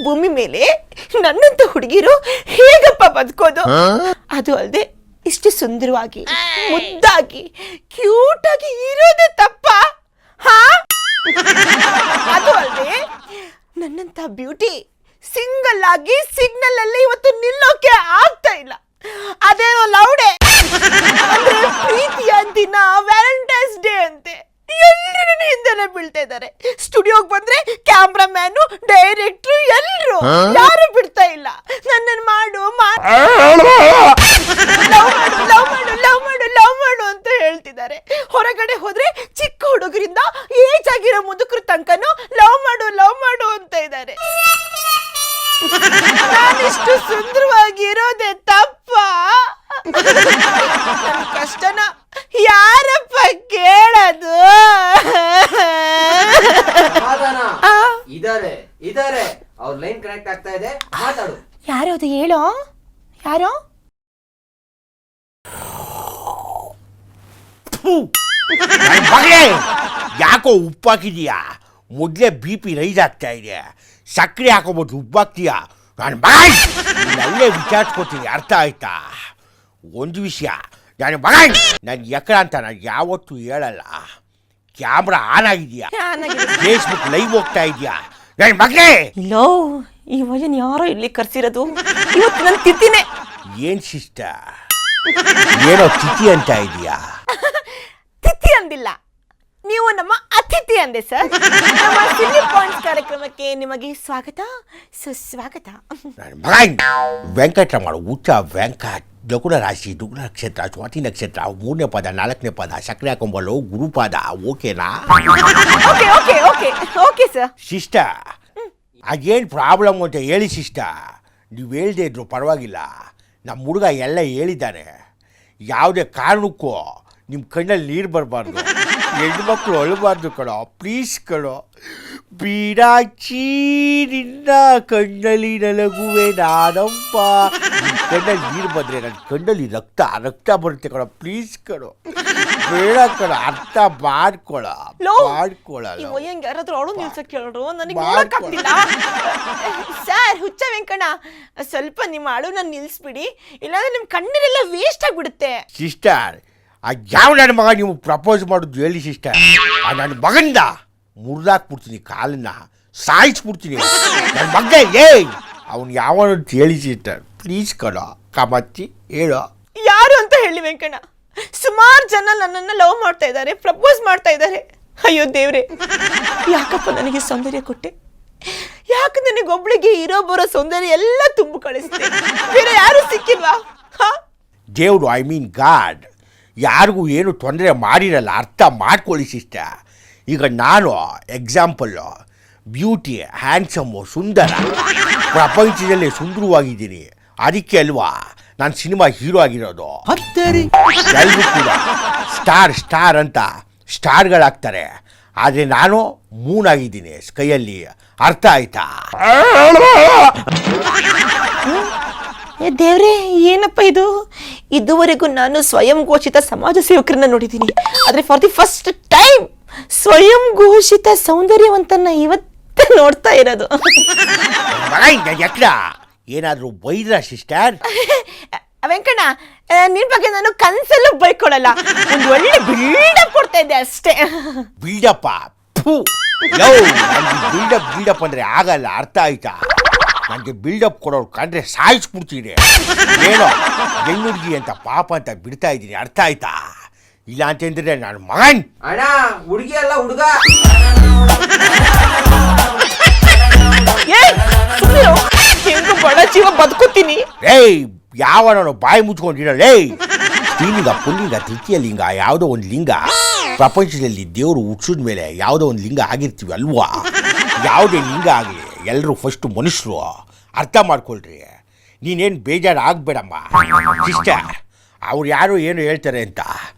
ಭೂಮಿ ಮೇಲೆ ನನ್ನಂತ ಹುಡುಗಿರು ಹೇಗಪ್ಪ ಬದುಕೋದು? ಅದು ಅಲ್ಲದೆ ಇಷ್ಟು ಸುಂದರವಾಗಿ ಮುದ್ದಾಗಿ ಕ್ಯೂಟ್ ಆಗಿ ಇರೋದೇ ತಪ್ಪ? ಅದು ಅಲ್ಲದೆ ನನ್ನಂತ ಬ್ಯೂಟಿ ಸಿಂಗಲ್ ಆಗಿ ಸಿಗ್ನಲ್ ಅಲ್ಲಿ ಇವತ್ತು ನಿಲ್ಲೋಕೆ ಆಗ್ತಾ ಇಲ್ಲ. ಅದೇನೋ ಲೌಡೆ ಅಂದ್ರೆ ಪ್ರೀತಿಯ ದಿನ, ವ್ಯಾಲೆಂಟೈನ್ಸ್ ಡೇ ಅಂತೆ ಎಲ್ಲರೂ ಹಿಂದೆನೆ ಬೀಳ್ತಾ ಇದ್ದಾರೆ. ಸ್ಟುಡಿಯೋಗೆ ಬಂದ್ರೆ ಕ್ಯಾಮ್ರಾಮ್ಯಾನು, ಡೈರೆಕ್ಟ್ರು ಎಲ್ಲರೂ ಯಾರು ಬಿಡ್ತಾ ಇಲ್ಲ. ನನ್ನನ್ನು ಮಾಡು ಲವ್ ಮಾಡು ಅಂತ ಹೇಳ್ತಿದ್ದಾರೆ. ಹೊರಗಡೆ ಹೋದ್ರೆ ಚಿಕ್ಕ ಹುಡುಗರಿಂದ ಏಜ್ ಆಗಿರೋ ಮುದುಕರ ತನಕನೂ ಲವ್ ಮಾಡು ಅಂತ ಇದ್ದಾರೆ. ನಾನಿಷ್ಟು ಸುಂದರವಾಗಿರೋದೆ ತಪ್ಪ? ಕಷ್ಟನ ಯಾರಪ್ಪ ಕೇಳೋದು? ಇದಾರೆ ಅವ್ರ ಲೈನ್ ಕನೆಕ್ಟ್ ಆಗ್ತಾ ಇದೆ, ಮಾತಾಡು. ಯಾರು ಅದು ಹೇಳೋ? ಯಾರೋ ಯಾಕೋ ಉಪ್ಪಾಕಿದೀಯಾ? ಮೊದಲೇ BP ರೈಸ್ ಆಗ್ತಾ ಇದೆ. ಸಕ್ಕರೆ ಹಾಕೋಬೋದು, ಉಪ್ಪಾಕ್ತೀಯಾ? ನಾನು ಅಲ್ಲೇ ವಿಚಾರಿಸ್ಕೊತೀನಿ, ಅರ್ಥ ಆಯ್ತಾ? ಒಂದು ವಿಷಯ, ನಾನು ನಾನು ಎಕರ ಅಂತ ನಾನು ಯಾವತ್ತೂ ಹೇಳಲ್ಲ. ಕ್ಯಾಮ್ರಾ ಆನ್ ಆಗಿದೆಯಾ? ಫೇಸ್ಬುಕ್ ಲೈವ್ ಹೋಗ್ತಾ ಇದೆಯಾ? ನನ್ನ ಮಗಳೇ ಇಲ್ಲೋ, ಈ ವಜನ್ ಯಾರೋ ಇಲ್ಲಿ ಕರ್ಸಿರೋದು. ಇವತ್ತು ನನ್ನ ತಿಥಿನೇ. ಏನ್ ಶಿಷ್ಟ? ಏನೋ ತಿಥಿ ಅಂತ ಇದೆಯಾ? ತಿಥಿ ಅಂದಿಲ್ಲ, ನೀವು ನಮ್ಮ ಅತಿಥಿ ಅಂದೆ ಸರ್. ನಮ್ಮ ಸಿಲ್ಲಿ ಪಾಯಿಂಟ್ಸ್ ಕಾರ್ಯಕ್ರಮಕ್ಕೆ ನಿಮಗೆ ಸ್ವಾಗತ, ಸುಸ್ವಾಗತ. ವೆಂಕಟರಮಣ ಊಟ ವೆಂಕಟ್ ಲಗುಣ ರಾಶಿ, ದುಗ್ನ ನಕ್ಷತ್ರ, ಸ್ವಾತಿ ನಕ್ಷತ್ರ, 3ನೇ ಪದ 4ನೇ ಪದ, ಸಕ್ಕರೆ ಹಾಕೊಂಬಲು ಗುರುಪಾದ. ಓಕೆನಾ? Okay sir. ಶಿಷ್ಟ, ಅದೇನು ಪ್ರಾಬ್ಲಮ್ ಅಂತ ಹೇಳಿ ಶಿಷ್ಟ. ನೀವು ಹೇಳ್ದೆ ಇದ್ರು ಪರವಾಗಿಲ್ಲ. ನಮ್ಮ ಹುಡುಗ ಎಲ್ಲ ಹೇಳಿದ್ದಾನೆ. ಯಾವುದೇ ಕಾರಣಕ್ಕೂ ನಿಮ್ಮ ಕಣ್ಣಲ್ಲಿ ನೀರು ಬರಬಾರ್ದು. ಹೆಣ್ಮಕ್ಳು ಅಳಬಾರ್ದು ಕಣೋ, ಪ್ಲೀಸ್ ಕಣೋ. ಬೀಡಾಚಿ ನಿನ್ನ ಕಣ್ಣಲ್ಲಿ ನಲಗುವೆ ನಾನಪ್ಪ. ಕಣ್ಣಲ್ಲಿ ನೀರು ಬಂದರೆ ನನ್ನ ಕಣ್ಣಲ್ಲಿ ರಕ್ತ ಬರುತ್ತೆ ಕಣೋ, ಪ್ಲೀಸ್ ಕಣೋ. ಬೇಡ ಕಣ, ಅರ್ಥ ಮಾಡ್ಕೊಳ್ಳಲ್ಲ. ಯಾರಾದ್ರೂ ಅವಳು ನಿಲ್ಸಕ್ ಕೇಳೋರು, ನನಗೆ ನೋಡಕ್ಕಾಗ್ತಿಲ್ಲ. ಸರ್ ಹುಚ್ಚ ವೆಂಕಣ್ಣ, ಸ್ವಲ್ಪ ನಿಮ್ಮ ಅಳು ನಾನು ನಿಲ್ಸ್ಬಿಡಿ, ಇಲ್ಲಾಂದ್ರೆ ನಿಮ್ಮ ಕಣ್ಣೀರೆಲ್ಲ ವೇಸ್ಟ್ ಆಗ್ಬಿಡುತ್ತೆ. ಸಿಸ್ಟರ್, ಯಾವ ನನ್ನ ಮಗ ನೀವು ಪ್ರಪೋಸ್ ಮಾಡೋದು ಹೇಳಿ ಸಿಸ್ಟರ್. ನನ್ನ ಮಗಂದ ಮುರಿದಾಕ್ಬಿಡ್ತೀನಿ, ಕಾಲನ್ನ ಸಾಯಿಸ್ಬಿಡ್ತೀನಿ. ನನ್ನ ಮಗ ಅವನು ಯಾವನಂತ ಹೇಳಿ ಸಿಸ್ಟರ್, ಪ್ಲೀಸ್ ಕಣೋ. ಕಾಮಚ್ಚಿ ಹೇಳೋ ಯಾರು ಅಂತ ಹೇಳಿ ವೆಂಕಣ್ಣ. ಸುಮಾರು ಜನ ನನ್ನನ್ನು ಲವ್ ಮಾಡ್ತಾ ಇದ್ದಾರೆ, ಪ್ರಪೋಸ್ ಮಾಡ್ತಾ ಇದ್ದಾರೆ. ಅಯ್ಯೋ ದೇವ್ರೆ, ಯಾಕಪ್ಪ ನನಗೆ ಸೌಂದರ್ಯ ಕೊಟ್ಟೆ? ಯಾಕೆ ನನಗೊಬ್ಳಿಗೆ ಇರೋ ಬರೋ ಸೌಂದರ್ಯ ಎಲ್ಲ ತುಂಬು ಕಳಿಸ್ತೆ? ಬೇರೆ ಯಾರು ಸಿಕ್ಕಿಲ್ವಾ? ದೇವ್ರು, ಐ ಮೀನ್ ಗಾಡ್, ಯಾರಿಗೂ ಏನು ತೊಂದರೆ ಮಾಡಿರಲ್ಲ, ಅರ್ಥ ಮಾಡ್ಕೊಳ್ಳಿ ಸಿಸ್ಟ. ಈಗ ನಾನು ಎಕ್ಸಾಂಪಲ್ಲು, ಬ್ಯೂಟಿ, ಹ್ಯಾಂಡ್ಸಮ್ಮು, ಸುಂದರ, ಪ್ರಪಂಚದಲ್ಲೇ ಸುಂದರವಾಗಿದ್ದೀನಿ. ಅದಕ್ಕೆ ಅಲ್ವಾ ನಾನು ಸಿನಿಮಾ ಹೀರೋ ಆಗಿರೋದು. ಎಲ್ಲರೂ ಕೂಡ ಸ್ಟಾರ್ ಅಂತ ಸ್ಟಾರ್ಗಳಾಗ್ತಾರೆ, ಆದರೆ ನಾನು ಮೂನ್ ಆಗಿದ್ದೀನಿ ಸ್ಕೈಯಲ್ಲಿ. ಅರ್ಥ ಆಯ್ತಾ? ದೇವ್ರೆ, ಏನಪ್ಪ ಇದು? ಇದುವರೆಗೂ ನಾನು ಸ್ವಯಂ ಘೋಷಿತ ಸಮಾಜ ಸೇವಕರನ್ನ ನೋಡಿದ್ದೀನಿ, ಆದರೆ ಫಾರ್ ದಿ ಫಸ್ಟ್ ಟೈಮ್ ಸ್ವಯಂ ಘೋಷಿತ ಸೌಂದರ್ಯವಂತನ್ನ ಇವತ್ತೇ ನೋಡ್ತಾ ಇರೋದು. ಏನಾದರೂ ಬೈದ್ರ ಸಿಸ್ಟರ್? ವೆಂಕಣ್ಣ, ನಿನ್ ಬಗ್ಗೆ ನಾನು ಕನ್ಸಲ್ಲೂ ಬೈಕೊಳ್ಳಲ್ಲ, ಒಂದು ಒಳ್ಳೆ ಬಿಲ್ಡಪ್ ಕೊಡ್ತಾ ಇದ್ದೆ ಅಷ್ಟೇ. ಬಿಲ್ಡಪ್ಪ? ಬಿಲ್ಡಪ್ ಅಂದ್ರೆ ಆಗಲ್ಲ, ಅರ್ಥ ಆಯ್ತಾ? ನನಗೆ ಬಿಲ್ಡಪ್ ಕೊಡೋರು ಕಂಡ್ರೆ ಸಾಯಿಸ್ಬಿಡ್ತೀನಿ. ಏನೋ ಹೆಣ್ಣುಡ್ಗಿ ಅಂತ ಪಾಪ ಅಂತ ಬಿಡ್ತಾ ಇದ್ದೀನಿ, ಅರ್ಥ ಆಯ್ತಾ? ಇಲ್ಲ ಅಂತಂದ್ರೆ ನಾನು ಮಗನ್ ಅಣ್ಣ, ಹುಡುಗಿ ಅಲ್ಲ ಹುಡುಗ. ಹೆಂಗು ಬಡ ಜೀವ ಬದುಕುತ್ತೀನಿ. ಯಾವನೋ ಬಾಯಿ ಮುಚ್ಕೊಂಡಿರಲ್ಲ. ಸ್ತ್ರೀಲಿಂಗ, ಪುಲ್ಲಿಂಗ, ತೃತೀಯ ಲಿಂಗ, ಯಾವುದೋ ಒಂದು ಲಿಂಗ. ಪ್ರಪಂಚದಲ್ಲಿ ದೇವರು ಹುಟ್ಟಿಸಿದ ಮೇಲೆ ಯಾವುದೋ ಒಂದು ಲಿಂಗ ಆಗಿರ್ತೀವಿ ಅಲ್ವಾ? ಯಾವುದೇ ಲಿಂಗ ಆಗಲಿ, ಎಲ್ಲರೂ ಫಸ್ಟು ಮನುಷ್ಯರು, ಅರ್ಥ ಮಾಡ್ಕೊಳ್ರಿ. ನೀನೇನು ಬೇಜಾರು ಆಗಬೇಡಮ್ಮ ಸಿಸ್ಟರ್. ಅವ್ರು ಯಾರು ಏನು ಹೇಳ್ತಾರೆ ಅಂತ.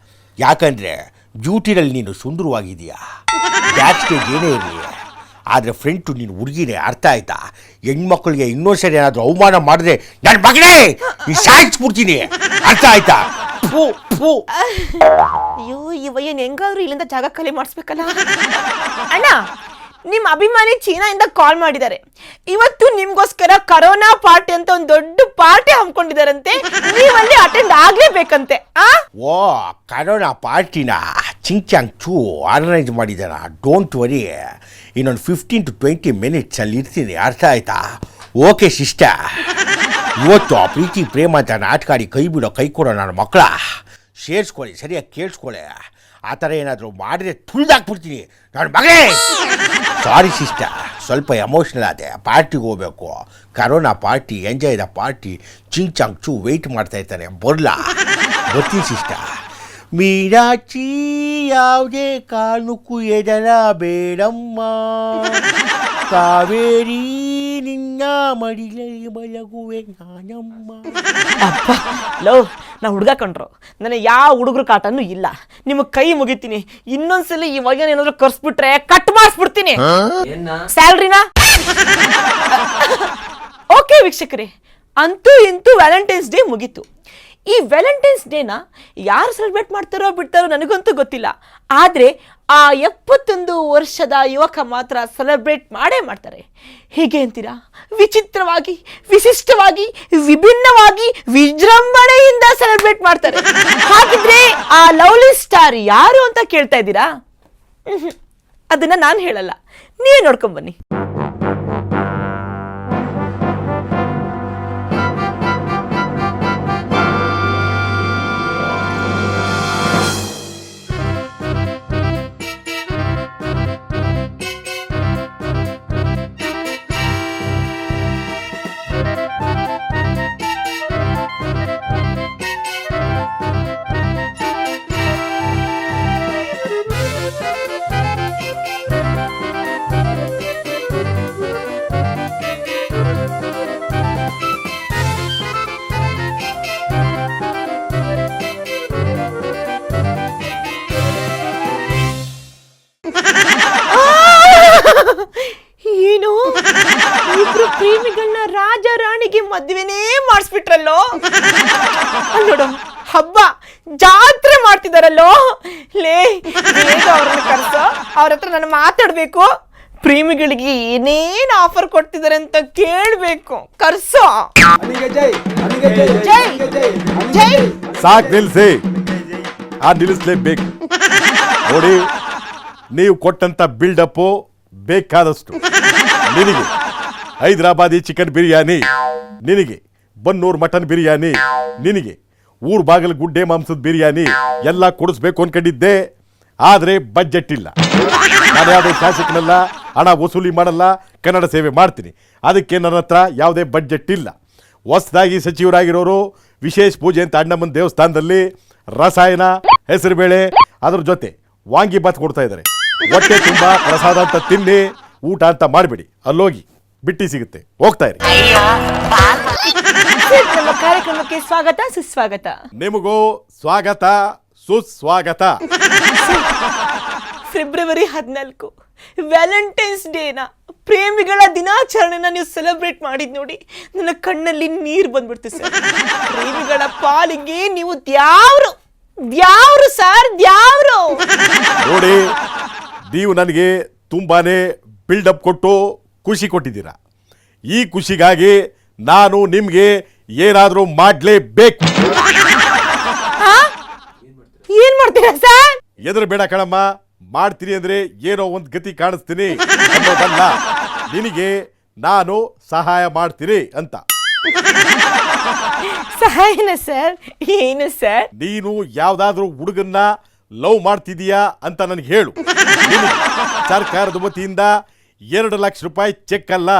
ಯಾಕಂದರೆ ಬ್ಯೂಟಿನಲ್ಲಿ ನೀನು ಸುಂದರವಾಗಿದೆಯಾ, ಬ್ಯಾಕ್ ಸ್ಟೇಜ್ ಏನೇ ಇರಲಿ, ಆದರೆ ಫ್ರೆಂಟು ನೀನು ಹುಡುಗಿನೇ, ಅರ್ಥ ಆಯ್ತಾ? ಹೆಣ್ಮಕ್ಳಿಗೆ ಇನ್ನೊಂದು ಸರಿ ಏನಾದರೂ ಅವಮಾನ ಮಾಡಿದ್ರೆ ನನ್ನ ಮಗನೇ ನೀ ಸಾಯಿಸ್ಬಿಡ್ತೀನಿ, ಅರ್ಥ ಆಯ್ತಾ? ಅಯ್ಯೋ, ಈ ವಯ್ಯನ್ ಹೆಂಗಾದ್ರೂ ಇಲ್ಲಿಂದ ಜಾಗ ಖಾಲಿ ಮಾಡಿಸ್ಬೇಕಲ್ಲ. ಅಣ್ಣ, ನಿಮ್ಮ ಅಭಿಮಾನಿ ಚೀನಾದಿಂದ ಕಾಲ್ ಮಾಡಿದ್ದಾರೆ. ಇವತ್ತು ನಿಮ್ಗೋಸ್ಕರ ಕರೋನಾ ಪಾರ್ಟಿ ಅಂತ ಒಂದು ದೊಡ್ಡ ಪಾರ್ಟಿ ಹಮ್ಮಿಕೊಂಡಿದಾರಂತೆ. ನೀವಲ್ಲಿ ಅಟೆಂಡ್ ಆಗ್ಲೇಬೇಕಂತೆ. ಓ ಕರೋನಾ ಪಾರ್ಟಿನ ಚಿಂಚಾಂಗ್ ಚೂ ಆರ್ಗನೈಸ್ ಮಾಡಿದಾರ. ಡೋಂಟ್ ವರಿ, ಇನ್ನೊಂದು 15 to 20 minutes ಅಲ್ಲಿ ಇರ್ತೀನಿ. ಅರ್ಥ ಆಯ್ತಾ? Okay sister. ಇವತ್ತು ಆ ಪ್ರೀತಿ ಪ್ರೇಮ ಅಂತ ನಾಟಕಾಡಿ ಕೈ ಬಿಡೋ ಕೈ ಕೊಡೋ ನನ್ನ ಮಕ್ಕಳ ಸೇರಿಸ್ಕೊಳ್ಳಿ, ಸರಿಯಾಗಿ ಕೇಳಿಸ್ಕೊಳ್ಳಿ. ಆ ಥರ ಏನಾದರೂ ಮಾಡಿದ್ರೆ ತುಳಿದಾಕ್ಬಿಡ್ತೀನಿ ನನ್ನ ಮಗೇ. ಸಾರಿ ಸಿಸ್ಟರ್, ಸ್ವಲ್ಪ ಎಮೋಷ್ನಲ್ ಆದೆ. ಪಾರ್ಟಿಗೆ ಹೋಗ್ಬೇಕು, corona party, enjoy the party. ಚಿಂಚಾಂಗ್ ಚೂ ವೆಯ್ಟ್ ಮಾಡ್ತಾ ಇರ್ತಾನೆ, ಬರ್ತೀನಿ ಸಿಸ್ಟರ್. ಮೀನಾಕ್ಷಿ ಯಾವುದೇ ಕಾರಣಕ್ಕೂ ಎದರ ಬೇಡಮ್ಮ, ಕಾವೇರಿ ನಿನ್ನ ಮಡಿಲಲ್ಲಿ ಮಲಗುವೆ ನಾನಮ್ಮ. ಅಪ್ಪ ಲವ್, ನಾ ಹುಡುಗ ಕಂಡ್ರು, ನನಗೆ ಯಾವ ಹುಡುಗರು ಕಾಟನೂ ಇಲ್ಲ. ನಿಮಗೆ ಕೈ ಮುಗಿತೀನಿ. ಇನ್ನೊಂದ್ಸಲಿ ಈ ವಯ್ಯನ್ ಏನಾದ್ರು ಕರ್ಸ್ಬಿಟ್ರೆ ಕಟ್ ಮಾಡಿಸ್ಬಿಡ್ತೀನಿ ಸ್ಯಾಲ್ರಿನ. ಓಕೆ ವೀಕ್ಷಕರೇ, ಅಂತೂ ಇಂತೂ ವ್ಯಾಲೆಂಟೈನ್ಸ್ ಡೇ ಮುಗೀತು. ಈ ವ್ಯಾಲೆಂಟೈನ್ಸ್ ಡೇನ ಯಾರು ಸೆಲೆಬ್ರೇಟ್ ಮಾಡ್ತಾರೋ ಬಿಡ್ತಾರೋ ನನಗಂತೂ ಗೊತ್ತಿಲ್ಲ. ಆದರೆ ಆ 71 ವರ್ಷದ ಯುವಕ ಮಾತ್ರ ಸೆಲೆಬ್ರೇಟ್ ಮಾಡೇ ಮಾಡ್ತಾರೆ. ಹೀಗೆ ಅಂತೀರಾ? ವಿಚಿತ್ರವಾಗಿ, ವಿಶಿಷ್ಟವಾಗಿ, ವಿಭಿನ್ನವಾಗಿ, ವಿಜೃಂಭಣೆಯಿಂದ ಸೆಲೆಬ್ರೇಟ್ ಮಾಡ್ತಾರೆ. ಹಾಗಿದ್ರೆ ಆ ಲವ್ಲಿ ಸ್ಟಾರ್ ಯಾರು ಅಂತ ಕೇಳ್ತಾ ಇದ್ದೀರಾ? ಅದನ್ನ ನಾನು ಹೇಳಲ್ಲ, ನೀವೇ ನೋಡ್ಕೊಂಬನ್ನಿ. ಏನು ಇಬ್ರು ಪ್ರೇಮಿಗಳನ್ನ ರಾಜ ರಾಣಿಗೆ ಮದುವೆನೇ ಮಾಡಿಸ್ಬಿಟ್ರಲ್ಲೋ. ನೋಡು, ಹಬ್ಬ ಜಾತ್ರೆ ಮಾಡ್ತಿದಾರಲ್ಲೋ. ಲೇ, ಬೇಗ ಅವ್ರನ್ನ ಕರ್ಸೋ, ಅವ್ರ ಹತ್ರ ನಾನು ಮಾತಾಡ್ಬೇಕು. ಪ್ರೇಮಿಗಳಿಗೆ ಏನೇನು ಆಫರ್ ಕೊಡ್ತಿದ್ದಾರೆ ಅಂತ ಕೇಳ್ಬೇಕು. ಕರ್ಸೋ. ಜೈ ಸಾಕ್ ನಿಲ್ಸಿ. ನಿಲ್ಲಿಸ್ಲೇಬೇಕು. ನೋಡಿ, ನೀವು ಕೊಟ್ಟಂತ ಬಿಲ್ಡಪ್ ಬೇಕಾದಷ್ಟು. ನಿನಗೆ ಹೈದರಾಬಾದಿ ಚಿಕನ್ ಬಿರಿಯಾನಿ, ನಿನಗೆ ಬನ್ನೂರು ಮಟನ್ ಬಿರಿಯಾನಿ, ನಿನಗೆ ಊರ್ ಬಾಗಲ ಗುಡ್ಡೆ ಮಾಂಸದ ಬಿರಿಯಾನಿ ಎಲ್ಲ ಕೊಡಿಸ್ಬೇಕು ಅನ್ಕೊಂಡಿದ್ದೆ. ಆದರೆ ಬಜೆಟ್ ಇಲ್ಲ. ನಾನು ಯಾವುದೇ ಶಾಸಕನಲ್ಲ, ಹಣ ವಸೂಲಿ ಮಾಡಲ್ಲ, ಕನ್ನಡ ಸೇವೆ ಮಾಡ್ತೀನಿ. ಅದಕ್ಕೆ ನನ್ನ ಹತ್ರ ಯಾವುದೇ ಬಜೆಟ್ ಇಲ್ಲ. ಹೊಸದಾಗಿ ಸಚಿವರಾಗಿರೋರು ವಿಶೇಷ ಪೂಜೆ ಅಂತ ಅಣ್ಣಮ್ಮನ ದೇವಸ್ಥಾನದಲ್ಲಿ ರಸಾಯನ, ಹೆಸರುಬೇಳೆ, ಅದ್ರ ಜೊತೆ ವಾಂಗಿಬಾತ್ ಕೊಡ್ತಾ ಇದ್ದಾರೆ. ಹೊಟ್ಟೆ ತುಂಬ ಪ್ರಸಾದ ಅಂತ ತಿನ್ನಿ, ಊಟ ಅಂತ ಮಾಡಬೇಡಿ. ಅಲ್ಲೋಗಿ ಬಿಟ್ಟಿ ಸಿಗುತ್ತೆ, ಹೋಗ್ತಾ ಇರಿ. ನಮ್ಮ ಕಾರ್ಯಕ್ರಮಕ್ಕೆ ಸ್ವಾಗತ ಸುಸ್ವಾಗತ. ನಿಮಗೂ ಸ್ವಾಗತ ಸುಸ್ವಾಗತ. ಫೆಬ್ರವರಿ 14 ವ್ಯಾಲೆಂಟೈನ್ಸ್ ಡೇನ, ಪ್ರೇಮಿಗಳ ದಿನಾಚರಣೆನ ನೀವು ಸೆಲೆಬ್ರೇಟ್ ಮಾಡಿದ್ ನೋಡಿ, ನನ್ನ ಕಣ್ಣಲ್ಲಿ ನೀರು ಬಂದ್ಬಿಡ್ತು ಸರ್. ಪ್ರೇಮಿಗಳ ಪಾಲಿಗೆ ನೀವು ದ್ಯಾವ್ರು ದ್ಯಾವ್ರು ಸರ್, ದ್ಯಾವ್ರು. ನೋಡಿ, ನೀವು ನನಗೆ ತುಂಬಾನೇ ಬಿಲ್ಡಪ್ ಕೊಟ್ಟು ಖುಷಿ ಕೊಟ್ಟಿದ್ದೀರಾ. ಈ ಖುಷಿಗಾಗಿ ನಾನು ನಿಮ್ಗೆ ಏನಾದರೂ ಮಾಡಲೇಬೇಕು. ಏನ್ ಮಾಡ್ತೀರಾ ಸರ್? ಎದುರು ಬೇಡ ಕಣಮ್ಮ, ಮಾಡ್ತೀನಿ ಅಂದ್ರೆ ಏನೋ ಒಂದು ಗತಿ ಕಾಣಿಸ್ತೀನಿ ಅನ್ನೋದಲ್ಲ, ನಿನಗೆ ನಾನು ಸಹಾಯ ಮಾಡ್ತೀನಿ ಅಂತ. ಸಹಾಯನ ಸರ್? ಏನು ಸರ್? ನೀನು ಯಾವ್ದಾದ್ರೂ ಹುಡುಗನ್ನ ಲವ್ ಮಾಡ್ತಿದೀಯಾ ಅಂತ ನನಗೆ ಹೇಳು. ನಿನಗೆ ಸರ್ಕಾರದ ವತಿಯಿಂದ 2 ಲಕ್ಷ ರೂಪಾಯಿ ಚೆಕ್ ಅಲ್ಲ,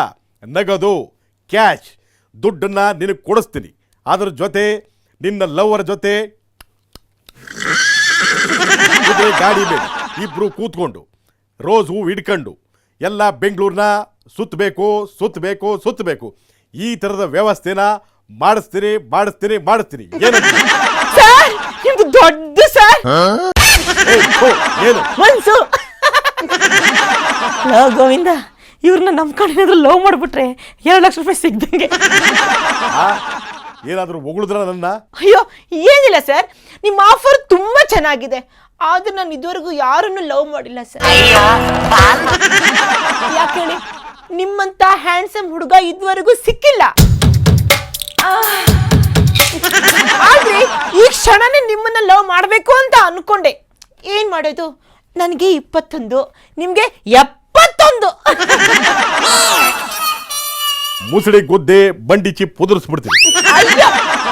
ನಗದು ಕ್ಯಾಶ್ ದುಡ್ಡನ್ನ ನಿನಗೆ ಕೊಡಿಸ್ತೀನಿ. ಅದ್ರ ಜೊತೆ ನಿನ್ನ ಲವರ್ ಜೊತೆ ಗಾಡಿ ಮೇಲೆ ಇಬ್ರು ಕೂತ್ಕೊಂಡು ರೋಸ್ ಹೂ ಹಿಡ್ಕೊಂಡು ಎಲ್ಲ ಬೆಂಗಳೂರನ್ನ ಸುತ್ತಬೇಕು ಸುತ್ತಬೇಕು ಸುತ್ತಬೇಕು. ಈ ಥರದ ವ್ಯವಸ್ಥೆನ ಮಾಡಿಸ್ತೀನಿ ಮಾಡಿಸ್ತೀನಿ ಮಾಡಿಸ್ತೀನಿ. ಸರ್, ಇದು ದೊಡ್ಡ ಸರ್. ಏನು ಮನ್ಸು ಗೋವಿಂದ, ಇವ್ರನ್ನ ನಮ್ ಕಡೆ ಏನಾದ್ರು ಲವ್ ಮಾಡ್ಬಿಟ್ರೆ 2 ಲಕ್ಷ ರೂಪಾಯಿ ಸಿಗ್ದಂಗೆ. ಏನಾದರೂ ಹೊಗಳಿದ್ರ ನನ್ನ? ಅಯ್ಯೋ ಏನಿಲ್ಲ ಸರ್, ನಿಮ್ಮ ಆಫರ್ ತುಂಬಾ ಚೆನ್ನಾಗಿದೆ, ಆದ್ರೆ ನಾನು ಇದುವರೆಗೂ ಯಾರನ್ನು ಲವ್ ಮಾಡಿಲ್ಲ ಸರ್. ಯಾಕೆ ಹೇಳಿ, ನಿಮ್ಮಂತ ಹ್ಯಾಂಡ್ಸಮ್ ಹುಡುಗ ಇದುವರೆಗೂ ಸಿಕ್ಕಿಲ್ಲ. ಆದ್ರೆ ಈ ಕ್ಷಣನೇ ನಿಮ್ಮನ್ನ ಲವ್ ಮಾಡ್ಬೇಕು ಅಂತ ಅನ್ಕೊಂಡೆ. ಏನ್ ಮಾಡೋದು, ನನಗೆ 21, ನಿಮ್ಗೆ 71. ಮುಸುಡಿ ಗುದ್ದೆ ಬಂಡಿ ಚಿಪ್ ಉದುರಿಸ್ಬಿಡ್ತೀನಿ.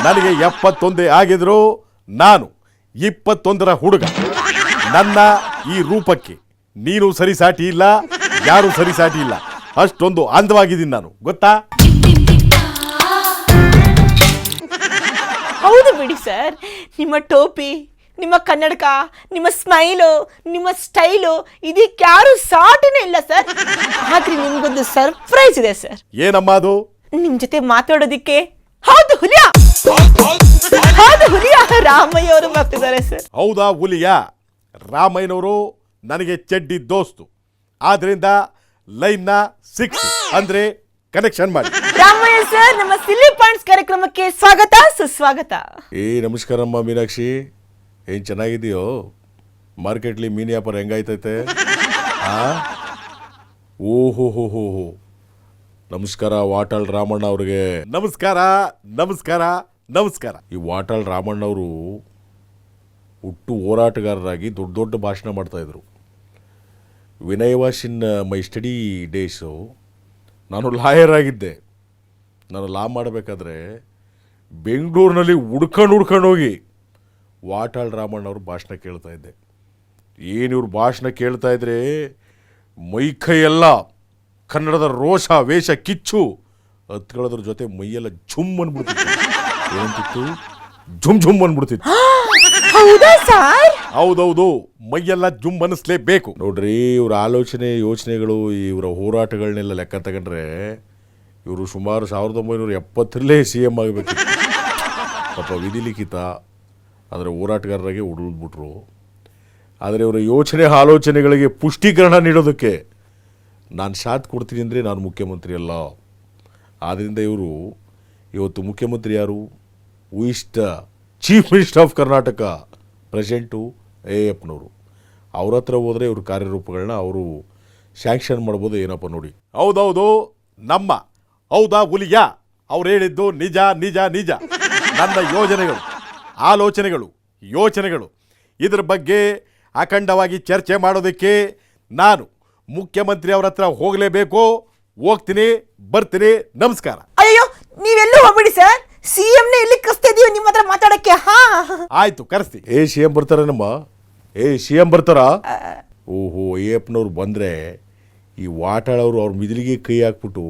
ನನಗೆ 71 ಆಗಿದ್ರು ನಾನು 21ರ ಹುಡುಗ. ನನ್ನ ಈ ರೂಪಕ್ಕೆ ನೀನು ಸರಿಸಾಟಿ ಇಲ್ಲ, ಯಾರು ಸರಿಸಾಟಿ ಇಲ್ಲ. ಅಷ್ಟೊಂದು ಅಂದವಾಗಿದ್ದೀನಿ ನಾನು, ಗೊತ್ತಾ? ಹೌದು ಬಿಡಿ ಸರ್, ನಿಮ್ಮ ಟೋಪಿ, ನಿಮ್ಮ ಕನ್ನಡಕ, ನಿಮ್ಮ ಸ್ಮೈಲು, ನಿಮ್ಮ ಸ್ಟೈಲು, ಇದಕ್ಕೆ ಯಾರು ಸಾಟಿನೇ ಇಲ್ಲ ಸರ್. ಆದ್ರೆ ನಿಮ್ಗೊಂದು ಸರ್ಪ್ರೈಸ್ ಇದೆ ಸರ್. ಏನಮ್ಮ ಅದು? ನಿಮ್ ಜೊತೆ ಮಾತಾಡೋದಿಕ್ಕೆ ಹೌದು ಹುಲಿಯ ರಾಮಯ್ಯ ಅವರು ಬರ್ತಿದ್ದಾರೆ ಸರ್. ಹೌದಾ ಹುಲಿಯ? ರಾಮಯ್ಯನವರು ನನಗೆ ಚೆಡ್ಡಿ ದೋಸ್ತು, ಆದ್ರಿಂದ ಲೈನ್ನ 6 ಅಂದ್ರೆ ಕನೆಕ್ಷನ್ ಮಾಡಿ. ರಾಮಯ್ಯ ಸರ್, ನಮ್ಮ ಸಿಲ್ಲಿ ಪಾಯಿಂಟ್ಸ್ ಕಾರ್ಯಕ್ರಮಕ್ಕೆ ಸ್ವಾಗತ ಸುಸ್ವಾಗತ. ನಮಸ್ಕಾರಮ್ಮ ಮೀನಾಕ್ಷಿ, ಏನ್ ಚೆನ್ನಾಗಿದೆಯೋ? ಮಾರ್ಕೆಟ್ಲಿ ಮೀನು ವ್ಯಾಪಾರ ಹೆಂಗಾಯ್ತೈತೆ? ಓಹೋ ಹೋ ಹೋ ಹೋ, ನಮಸ್ಕಾರ ವಾಟಾಳ್ ರಾಮಣ್ಣ ಅವ್ರಿಗೆ. ನಮಸ್ಕಾರ ನಮಸ್ಕಾರ ನಮಸ್ಕಾರ. ಈ ವಾಟಾಳ್ ರಾಮಣ್ಣ ಅವರು ಹುಟ್ಟು ಹೋರಾಟಗಾರರಾಗಿ ದೊಡ್ಡ ದೊಡ್ಡ ಭಾಷಣ ಮಾಡ್ತಾ ಇದ್ರು. ವಿನಯ್ ವಾಶ್ ಇನ್ ಮೈ ಸ್ಟಡಿ ಡೇಸು ನಾನು ಲಾಯರ್ ಆಗಿದ್ದೆ. ನಾನು ಲಾ ಮಾಡಬೇಕಾದ್ರೆ ಬೆಂಗಳೂರಿನಲ್ಲಿ ಹುಡ್ಕೊಂಡು ಹೋಗಿ ವಾಟಾಳ್ ರಾಮಣ್ಣ ಅವ್ರ ಭಾಷಣ ಕೇಳ್ತಾ ಇದ್ದೆ. ಏನು ಇವ್ರ ಭಾಷಣ ಕೇಳ್ತಾ ಇದ್ರೆ ಮೈಕೈ ಎಲ್ಲ ಕನ್ನಡದ ರೋಷ ವೇಷ ಕಿಚ್ಚು ಹತ್ಕೊಳ್ಳೋದ್ರ ಜೊತೆ ಮೈಯೆಲ್ಲ ಝುಮ್ ಅಂದ್ಬಿಡ್ತಿತ್ತು. ಏನಂತಿತ್ತು? ಝುಮ್ ಝುಮ್ ಅಂದ್ಬಿಡ್ತಿತ್ತು. ಹೌದಾ ಸರ್? ಹೌದೌದು, ಮೈಯೆಲ್ಲ ಜುಮ್ ಅನ್ನಿಸ್ಲೇಬೇಕು. ನೋಡ್ರಿ, ಇವ್ರ ಆಲೋಚನೆ ಯೋಚನೆಗಳು, ಇವರ ಹೋರಾಟಗಳನ್ನೆಲ್ಲ ಲೆಕ್ಕ ತಗೊಂಡ್ರೆ ಇವರು ಸುಮಾರು 1970ರಲ್ಲೇ CM ಆಗಬೇಕಿತ್ತು. ಪಾಪ ವಿಧಿಲಿಖಿತ ಆದರೆ ಹೋರಾಟಗಾರರಾಗೆ ಉಳಿದ್ಬಿಟ್ರು. ಆದರೆ ಇವರ ಯೋಚನೆ ಆಲೋಚನೆಗಳಿಗೆ ಪುಷ್ಟೀಕರಣ ನೀಡೋದಕ್ಕೆ ನಾನು ಸಾಥ್ ಕೊಡ್ತೀನಿ ಅಂದರೆ ನಾನು ಮುಖ್ಯಮಂತ್ರಿ ಅಲ್ಲ. ಆದ್ದರಿಂದ ಇವರು ಇವತ್ತು ಮುಖ್ಯಮಂತ್ರಿ ಯಾರು? Chief minister of Karnataka president AAPನವರು. ಅವ್ರ ಹತ್ರ ಹೋದರೆ ಇವ್ರ ಕಾರ್ಯರೂಪಗಳನ್ನ ಅವರು ಸ್ಯಾಂಕ್ಷನ್ ಮಾಡ್ಬೋದು. ಏನಪ್ಪ ನೋಡಿ. ಹೌದೌದು, ನಮ್ಮ ಹೌದಾ ಹುಲಿಯ ಅವ್ರು ಹೇಳಿದ್ದು ನಿಜ ನಿಜ ನಿಜ. ನನ್ನ ಯೋಜನೆಗಳು, ಆಲೋಚನೆಗಳು, ಯೋಚನೆಗಳು ಇದ್ರ ಬಗ್ಗೆ ಅಖಂಡವಾಗಿ ಚರ್ಚೆ ಮಾಡೋದಕ್ಕೆ ನಾನು ಮುಖ್ಯಮಂತ್ರಿ ಅವ್ರ ಹತ್ರ ಹೋಗಲೇಬೇಕು. ಹೋಗ್ತೀನಿ, ಬರ್ತೀನಿ. ನಮಸ್ಕಾರ. ಅಯ್ಯೋ, ನೀವೆಲ್ಲೂ ಹೋಗ್ಬಿಡಿ ಸರ್, CMನೇ ಇಲ್ಲಿ ಕಸ್ತಾ ಇದೀವಿ ನಿಮ್ಮ ಹತ್ರ ಮಾತಾಡಕ್ಕೆ. ಆಯ್ತು, ಕರೆಸ್ತಿ. CM ಬರ್ತಾರೇನಮ್ಮ? CM ಬರ್ತಾರಾ? ಓಹೋ, AAPನವ್ರು ಬಂದರೆ ಈ ವಾಟಾಳವರು ಅವ್ರ ಮಿದಿಲಿಗೆ ಕೈ ಹಾಕ್ಬಿಟ್ಟು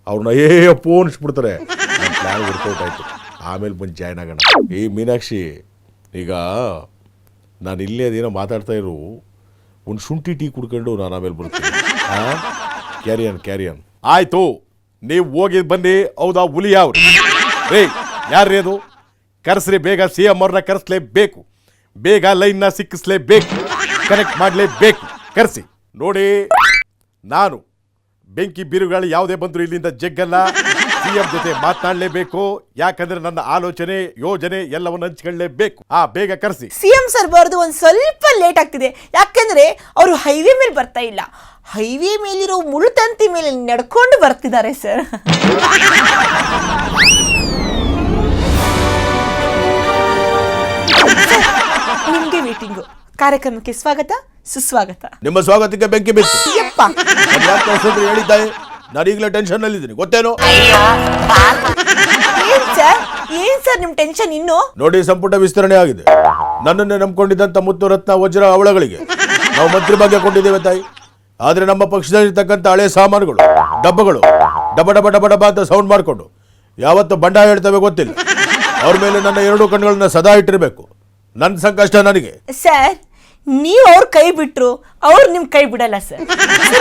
ಅವ್ರನ್ನ ಅಪ್ಪೋ ಅನಿಸ್ಬಿಡ್ತಾರೆ. ಪ್ಲಾನ್ ವರ್ಕೌಟ್ ಆಯ್ತು. ಆಮೇಲೆ ಬಂದು ಜಾಯ್ನ್ ಆಗೋಣ. ಮೀನಾಕ್ಷಿ, ಈಗ ನಾನು ಇಲ್ಲೇ ಅದೇನೋ ಮಾತಾಡ್ತಾ ಇರು, ಒಂದು ಶುಂಠಿ ಟೀ ಕುಡ್ಕೊಂಡು ನಾನು ಆಮೇಲೆ ಬರ್ತೀನಿ. ಕ್ಯಾರಿಯನ್. ಆಯ್ತು, ನೀವು ಹೋಗಿ ಬನ್ನಿ. ಹೌದಾ ಹುಲಿ ಯಾವ ರೇ? ಯಾರ್ರೀ ಅದು? ಕರೆಸ್ರಿ ಬೇಗ. CM ಅವ್ರನ್ನ ಕರೆಸ್ಲೇಬೇಕು, ಬೇಗ ಲೈನ್ನ ಸಿಕ್ಕಿಸ್ಲೇಬೇಕು, ಕನೆಕ್ಟ್ ಮಾಡಲೇಬೇಕು. ಕರೆಸಿ. ನೋಡಿ, ನಾನು ಬೆಂಕಿ ಬಿರುಗಾಳಿ ಯಾವುದೇ ಬಂದರೂ ಇಲ್ಲಿಂದ ಜಗ್ಗಲ್ಲ. CM ಜೊತೆ ಮಾತನಾಡಲೇಬೇಕು. ಯಾಕಂದ್ರೆ ನನ್ನ ಆಲೋಚನೆ ಯೋಜನೆ ಎಲ್ಲವನ್ನು ಹಂಚ್ಕೊಳ್ಳೇಬೇಕು. ಬೇಗ ಕರೆಸಿ. CM ಸರ್ ಬರೋದು ಒಂದು ಸ್ವಲ್ಪ ಲೇಟ್ ಆಗ್ತಿದೆ, ಯಾಕಂದ್ರೆ ಅವರು ಹೈವೇ ಮೇಲೆ ಬರ್ತಾ ಇಲ್ಲ. ಹೈವೇ ಮೇಲಿರೋ ಮುಳ್ಳುತಂತಿ ಮೇಲೆ ನಡ್ಕೊಂಡು ಬರ್ತಿದ್ದಾರೆ ಸರ್. ನಿಮ್ಗೆ ಮೀಟಿಂಗು ಕಾರ್ಯಕ್ರಮಕ್ಕೆ ಸ್ವಾಗತ ಸುಸ್ವಾಗತ. ನಿಮ್ಮ ಸ್ವಾಗತಕ್ಕೆ ಬೆಂಕಿ ಬಿತ್ತು. ಯಪ್ಪ, ಹೇಳಿದ್ದಾನೆ. ನಾನು ಈಗಲೇ ಟೆನ್ಷನ್ ನಲ್ಲಿದ್ದೀನಿ, ಗೊತ್ತೇನೋ? ಏನ್ ಸರ್ ನಿಮ್ ಟೆನ್ಷನ್? ಇನ್ನು ನೋಡಿ, ಸಂಪುಟ ವಿಸ್ತರಣೆ ಆಗಿದೆ. ನನ್ನನ್ನೇ ನಂಬ್ಕೊಂಡಿದ್ದಂತ ಮುತ್ತು ರತ್ನ ವಜ್ರ ಅವಳಗಳಿಗೆ ನಾವು ಮಂತ್ರಿ ಭಾಗ್ಯ ಕೊಟ್ಟಿದ್ದೇವೆ ತಾಯಿ. ಆದ್ರೆ ನಮ್ಮ ಪಕ್ಷದಲ್ಲಿರ್ತಕ್ಕಂಥ ಹಳೆ ಸಾಮಾನುಗಳು, ಡಬ್ಬಗಳು ಡಬ ಡಬ ಡಬ ಡಬ ಅಂತ ಸೌಂಡ್ ಮಾಡಿಕೊಂಡು ಯಾವತ್ತು ಬಂಡ ಹೇಳ್ತವೆ ಗೊತ್ತಿಲ್ಲ. ಅವ್ರ ಮೇಲೆ ನನ್ನ 2 ಕಣ್ಣುಗಳನ್ನ ಸದಾ ಇಟ್ಟಿರಬೇಕು. ನನ್ನ ಸಂಕಷ್ಟ ನನಗೆ. ಸರ್, ನೀವು ಅವ್ರ ಕೈ ಬಿಟ್ರು ಅವ್ರು ನಿಮ್ ಕೈ ಬಿಡಲ್ಲ ಸರ್.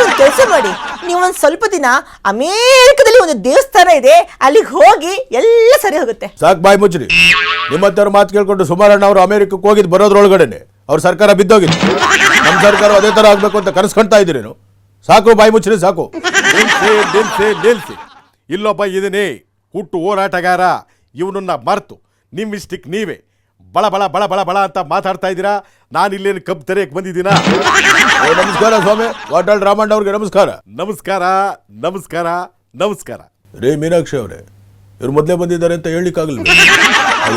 ಒಂದು ಕೆಲಸ ಮಾಡಿ, ನೀವೊಂದು ಸ್ವಲ್ಪ ದಿನ ಅಮೇರಿಕದಲ್ಲಿ ಒಂದು ದೇವಸ್ಥಾನ ಇದೆ, ಅಲ್ಲಿಗೆ ಹೋಗಿ ಎಲ್ಲ ಸರಿ ಹೋಗುತ್ತೆ. ಸಾಕು, ಬಾಯಿ ಮುಚ್ಚ್ರಿ. ನಿಮ್ಮಂತವ್ರ ಮಾತು ಕೇಳ್ಕೊಂಡು ಸುಮಾರಣ್ಣ ಅವರು ಅಮೆರಿಕಕ್ಕೆ ಹೋಗಿದ್ದು ಬರೋದ್ರೊಳಗಡೆನೆ ಅವ್ರ ಸರ್ಕಾರ ಬಿದ್ದೋಗಿತ್ತು. ನಮ್ಮ ಸರ್ಕಾರ ಅದೇ ತರ ಆಗ್ಬೇಕು ಅಂತ ಕನಸ್ಕೊಳ್ತಾ ಇದ್ದೀರೇನು? ಸಾಕು, ಬಾಯಿ ಮುಚ್ಚ್ರಿ, ಸಾಕು. ನಿಲ್ಸಿ. ಇಲ್ಲೊಬ್ಬ ಇದನ್ನೇ ಹುಟ್ಟು ಹೋರಾಟಗಾರ, ಇವನನ್ನ ಮರೆತು ನಿಮ್ಮಿಷ್ಟಕ್ಕೆ ನೀವೇ ಬಳ ಬಳ ಬಳ ಬಳ ಬಳ ಅಂತ ಮಾತಾಡ್ತಾ ಇದ್ದೀರಾ. ನಾನು ಇಲ್ಲೇನು ಕಬ್ಬು ತೆರೆಯಕ್ಕೆ ಬಂದಿದ್ದೀನಾ? ನಮಸ್ಕಾರ ಸ್ವಾಮಿ, ವಾಟಾಳ್ ರಾಮಣ್ಣ ಅವ್ರಿಗೆ ನಮಸ್ಕಾರ. ನಮಸ್ಕಾರ ನಮಸ್ಕಾರ ನಮಸ್ಕಾರ. ರೇ ಮೀನಾಕ್ಷಿ ಅವರೇ, ಇವ್ರು ಮೊದಲೇ ಬಂದಿದ್ದಾರೆ ಅಂತ ಹೇಳಿಕ್ಕಾಗಲ್ಲ.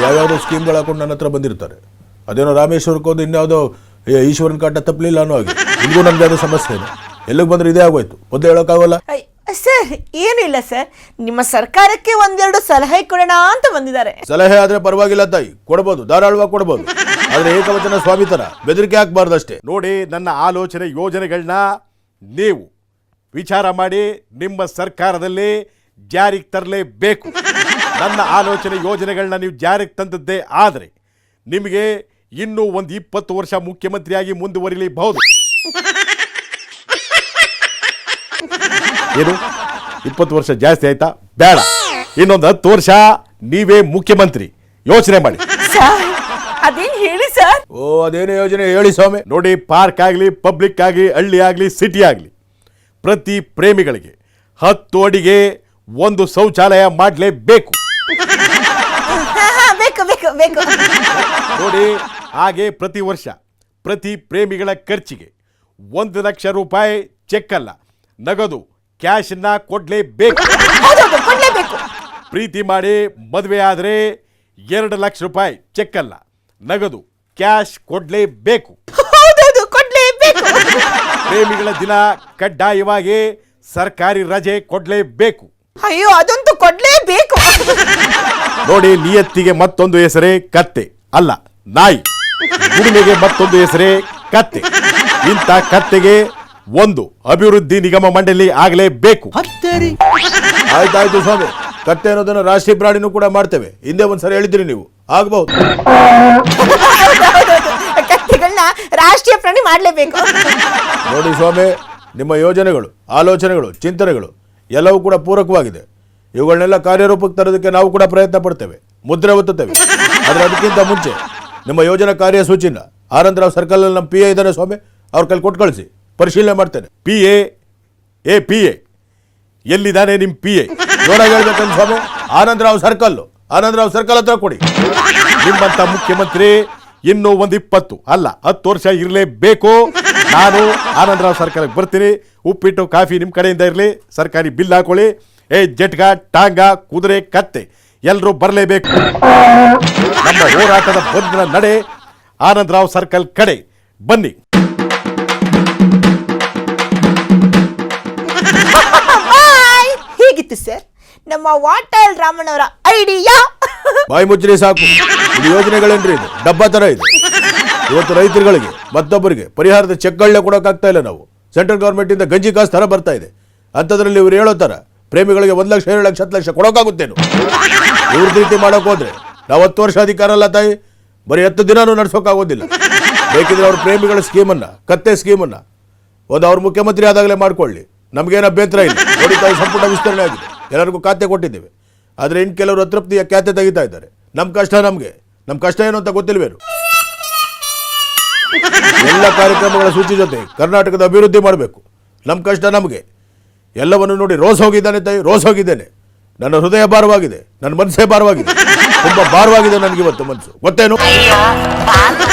ಯಾವ್ಯಾವುದೋ ಸ್ಕೀಮ್ಗಳು ಹಾಕೊಂಡು ನನ್ನ ಹತ್ರ ಬಂದಿರ್ತಾರೆ. ಅದೇನೋ ರಾಮೇಶ್ವರಕ್ಕೆ ಹೋದು ಇನ್ಯಾವುದೋ ಈಶ್ವರನ ಕಾಟ ತಪ್ಪಲಿಲ್ಲ ಅನ್ನೋ ಹಾಗೆ ಇಲ್ಲಿಗೂ ನಮ್ಗೆ ಯಾವುದೋ ಸಮಸ್ಯೆ ಇದೆ. ಎಲ್ಲಿಗೆ ಬಂದ್ರೆ ಇದೇ ಆಗೋಯ್ತು, ಮೊದಲೇ ಹೇಳೋಕ್ಕಾಗಲ್ಲ. ಸರ್ ಏನಿಲ್ಲ ಸರ್, ನಿಮ್ಮ ಸರ್ಕಾರಕ್ಕೆ ಒಂದೆರಡು ಸಲಹೆ ಕೊಡೋಣ ಅಂತ ಬಂದಿದ್ದಾರೆ. ಸಲಹೆ ಆದ್ರೆ ಪರವಾಗಿಲ್ಲ ತಾಯಿ, ಕೊಡ್ಬೋದು, ಧಾರಾಳವಾಗಿ ಕೊಡ್ಬೋದು. ಆದ್ರೆ ಏಕವಚನ ಸ್ವಾಮಿ ತರ ಬೆದರಿಕೆ ಹಾಕ್ಬಾರ್ದು ಅಷ್ಟೇ. ನೋಡಿ, ನನ್ನ ಆಲೋಚನೆ ಯೋಜನೆಗಳನ್ನ ನೀವು ವಿಚಾರ ಮಾಡಿ ನಿಮ್ಮ ಸರ್ಕಾರದಲ್ಲಿ ಜಾರಿಗೆ ತರಲೇಬೇಕು. ನನ್ನ ಆಲೋಚನೆ ಯೋಜನೆಗಳನ್ನ ನೀವು ಜಾರಿಗೆ ತಂದದ್ದೇ ಆದರೆ ನಿಮಗೆ ಇನ್ನೂ ಒಂದು 20 ವರ್ಷ ಮುಖ್ಯಮಂತ್ರಿಯಾಗಿ ಮುಂದುವರಿಯಬಹುದು. ಏನು 20 ವರ್ಷ ಜಾಸ್ತಿ ಆಯ್ತಾ? ಬೇಡ, ಇನ್ನೊಂದು 10 ವರ್ಷ ನೀವೇ ಮುಖ್ಯಮಂತ್ರಿ. ಯೋಚನೆ ಮಾಡಿ. ಅದೇನ್ ಹೇಳಿ ಸರ್. ಓ, ಅದೇನೇ ಯೋಜನೆ ಹೇಳಿ ಸ್ವಾಮಿ. ನೋಡಿ, ಪಾರ್ಕ್ ಆಗಲಿ, ಪಬ್ಲಿಕ್ ಆಗಲಿ, ಹಳ್ಳಿ ಆಗಲಿ, ಸಿಟಿ ಆಗಲಿ, ಪ್ರತಿ ಪ್ರೇಮಿಗಳಿಗೆ 10 ಅಡಿಗೆ ಒಂದು ಶೌಚಾಲಯ ಮಾಡಲೇಬೇಕು. ಬೇಕು ಬೇಕು ಬೇಕು. ನೋಡಿ, ಹಾಗೆ ಪ್ರತಿ ವರ್ಷ ಪ್ರತಿ ಪ್ರೇಮಿಗಳ ಖರ್ಚಿಗೆ 1 ಲಕ್ಷ ರೂಪಾಯಿ ಚೆಕ್ ಅಲ್ಲ, ನಗದು ಕ್ಯಾಶನ್ನ ಕೊಡ್ಲೇಬೇಕು. ಕೊಡ್ಲೇಬೇಕು. ಪ್ರೀತಿ ಮಾಡಿ ಮದುವೆ ಆದರೆ 2 ಲಕ್ಷ ರೂಪಾಯಿ ಚೆಕ್ ಅಲ್ಲ, ನಗದು ಕ್ಯಾಶ್ ಕೊಡ್ಲೇಬೇಕು. ಹೌದೌದು, ಕೊಡ್ಲೇಬೇಕು. ಪ್ರೇಮಿಗಳ ದಿನ ಕಡ್ಡಾಯವಾಗಿ ಸರ್ಕಾರಿ ರಜೆ ಕೊಡ್ಲೇಬೇಕು. ಅಯ್ಯೋ, ಅದಂತೂ ಕೊಡ್ಲೇಬೇಕು. ನೋಡಿ, ನಿಯತ್ತಿಗೆ ಮತ್ತೊಂದು ಹೆಸರೇ ಕತ್ತೆ ಅಲ್ಲ, ನಾಯಿ. ದುಡಿಮೆಗೆ ಮತ್ತೊಂದು ಹೆಸರೇ ಕತ್ತೆ. ಇಂಥ ಕತ್ತೆಗೆ ಒಂದು ಅಭಿವೃದ್ಧಿ ನಿಗಮ ಮಂಡಳಿ ಆಗಲೇಬೇಕು. ಆಯ್ತಾಯ್ತು ಸ್ವಾಮಿ, ಕತ್ತೆ ಅನ್ನೋದನ್ನ ರಾಷ್ಟ್ರೀಯ ಪ್ರಾಣಿನೂ ಕೂಡ ಮಾಡ್ತೇವೆ. ಹಿಂದೆ ಒಂದ್ಸರಿ ಹೇಳಿದ್ರಿ ನೀವು, ಆಗಬಹುದು. ಕತ್ತೆಗಳನ್ನ ರಾಷ್ಟ್ರೀಯ ಪ್ರಾಣಿ ಮಾಡ್ಲೇಬೇಕು. ನೋಡಿ ಸ್ವಾಮಿ, ನಿಮ್ಮ ಯೋಜನೆಗಳು, ಆಲೋಚನೆಗಳು, ಚಿಂತನೆಗಳು ಎಲ್ಲವೂ ಕೂಡ ಪೂರಕವಾಗಿದೆ. ಇವುಗಳನ್ನೆಲ್ಲ ಕಾರ್ಯರೂಪಕ್ಕೆ ತರೋದಕ್ಕೆ ನಾವು ಕೂಡ ಪ್ರಯತ್ನ ಪಡ್ತೇವೆ, ಮುದ್ರೆ ಒತ್ತುತ್ತೇವೆ. ಆದರೆ ಅದಕ್ಕಿಂತ ಮುಂಚೆ ನಿಮ್ಮ ಯೋಜನಾ ಕಾರ್ಯಸೂಚಿನ ಆನಂದರಾವ್ ಸರ್ಕಲ್ ನಮ್ಮ PA ಇದ್ದಾರೆ ಸ್ವಾಮಿ, ಅವ್ರ ಕೈಲಿ ಕೊಟ್ಟು ಕಳಿಸಿ, ಪರಿಶೀಲನೆ ಮಾಡ್ತೇನೆ. PA ಎಲ್ಲಿದ್ದಾನೆ ನಿಮ್ಮ PA? ಜೋರಾಗಿ ಹೇಳ್ಬೇಕಂತ ಸ್ವಾಮಿ. ಆನಂದರಾವ್ ಸರ್ಕಲ್ ಹತ್ರ ಕೊಡಿ. ನಿಮ್ಮಂತ ಮುಖ್ಯಮಂತ್ರಿ ಇನ್ನೂ ಒಂದು 20 ಅಲ್ಲ 10 ವರ್ಷ ಇರಲೇಬೇಕು. ನಾನು ಆನಂದರಾವ್ ಸರ್ಕಾರಕ್ಕೆ ಬರ್ತೀನಿ. ಉಪ್ಪಿಟ್ಟು ಕಾಫಿ ನಿಮ್ಮ ಕಡೆಯಿಂದ ಇರಲಿ, ಸರ್ಕಾರಿ ಬಿಲ್ ಹಾಕೊಳ್ಳಿ. ಜಟ್ಗ, ಟಾಂಗ, ಕುದುರೆ, ಕತ್ತೆ ಎಲ್ಲರೂ ಬರಲೇಬೇಕು. ನಮ್ಮ ಹೋರಾಟದ ಬಂಧನ ನಡೆ ಆನಂದರಾವ್ ಸರ್ಕಲ್ ಕಡೆ ಬನ್ನಿ. ಹೇಗಿತ್ತು ಸರ್ ನಮ್ಮ ವಾಟಾಳ್ ರಾಮಣ್ಣ ಅವರ ಐಡಿಯಾ? ಬಾಯಿ ಮುಚ್ಚ್ರಿ ಸಾಕು. ಇದು ಯೋಜನೆಗಳೇನ್ರಿ, ಇದು ಡಬ್ಬ ತರ ಇದೆ. ಇವತ್ತು ರೈತರುಗಳಿಗೆ ಮತ್ತೊಬ್ಬರಿಗೆ ಪರಿಹಾರದ ಚೆಕ್ಗಳನ್ನೇ ಕೊಡೋಕ್ಕಾಗ್ತಾ ಇಲ್ಲ. ನಾವು ಸೆಂಟ್ರಲ್ ಗೌರ್ಮೆಂಟ್ ಇಂದ ಗಂಜಿ ಕಾಸು ತರ ಬರ್ತಾ ಇದೆ. ಅಂಥದ್ರಲ್ಲಿ ಇವ್ರು ಹೇಳೋ ತರ ಪ್ರೇಮಿಗಳಿಗೆ 1 ಲಕ್ಷ, 2 ಲಕ್ಷ, 10 ಲಕ್ಷ ಕೊಡೋಕ್ಕಾಗುತ್ತೇನು? ಇವ್ರ ರೀತಿ ಮಾಡೋಕೆ ಹೋದ್ರೆ ನಾವು 10 ವರ್ಷ ಅಧಿಕಾರ ಅಲ್ಲ ತಾಯಿ, ಬರೀ 10 ದಿನಾನೂ ನಡ್ಸೋಕ್ಕಾಗೋದಿಲ್ಲ. ಬೇಕಿದ್ರೆ ಅವ್ರ ಪ್ರೇಮಿಗಳ ಸ್ಕೀಮನ್ನ, ಕತ್ತೆ ಸ್ಕೀಮನ್ನ ಒಂದು ಅವ್ರ ಮುಖ್ಯಮಂತ್ರಿ ಆದಾಗಲೇ ಮಾಡ್ಕೊಳ್ಳಿ, ನಮಗೇನು ಅಭ್ಯಂತರ ಇಲ್ಲ. ನೋಡಿ ತಾಯಿ, ಸಂಪುಟ ವಿಸ್ತರಣೆ ಆಗಿದೆ, ಎಲ್ಲರಿಗೂ ಖಾತೆ ಕೊಟ್ಟಿದ್ದೇವೆ. ಆದರೆ ಇನ್ನು ಕೆಲವರು ಅತೃಪ್ತಿಯ ಖ್ಯಾತೆ ತೆಗಿತಾ ಇದ್ದಾರೆ. ನಮ್ಮ ಕಷ್ಟ ಏನು ಅಂತ ಗೊತ್ತಿಲ್ವೇನು? ಎಲ್ಲ ಕಾರ್ಯಕ್ರಮಗಳ ಸೂಚಿ ಜೊತೆ ಕರ್ನಾಟಕದ ಅಭಿವೃದ್ಧಿ ಮಾಡಬೇಕು. ನಮ್ಮ ಕಷ್ಟ ನಮಗೆ. ಎಲ್ಲವನ್ನು ನೋಡಿ ರೋಸ್ ಹೋಗಿದ್ದಾನೆ ತಾಯಿ, ರೋಸ್ ಹೋಗಿದ್ದೇನೆ. ನನ್ನ ಹೃದಯ ಭಾರವಾಗಿದೆ, ನನ್ನ ಮನಸ್ಸೇ ಭಾರವಾಗಿದೆ, ತುಂಬಾ ಭಾರವಾಗಿದೆ ನನಗಿವತ್ತು ಮನಸ್ಸು. ಗೊತ್ತೇನು?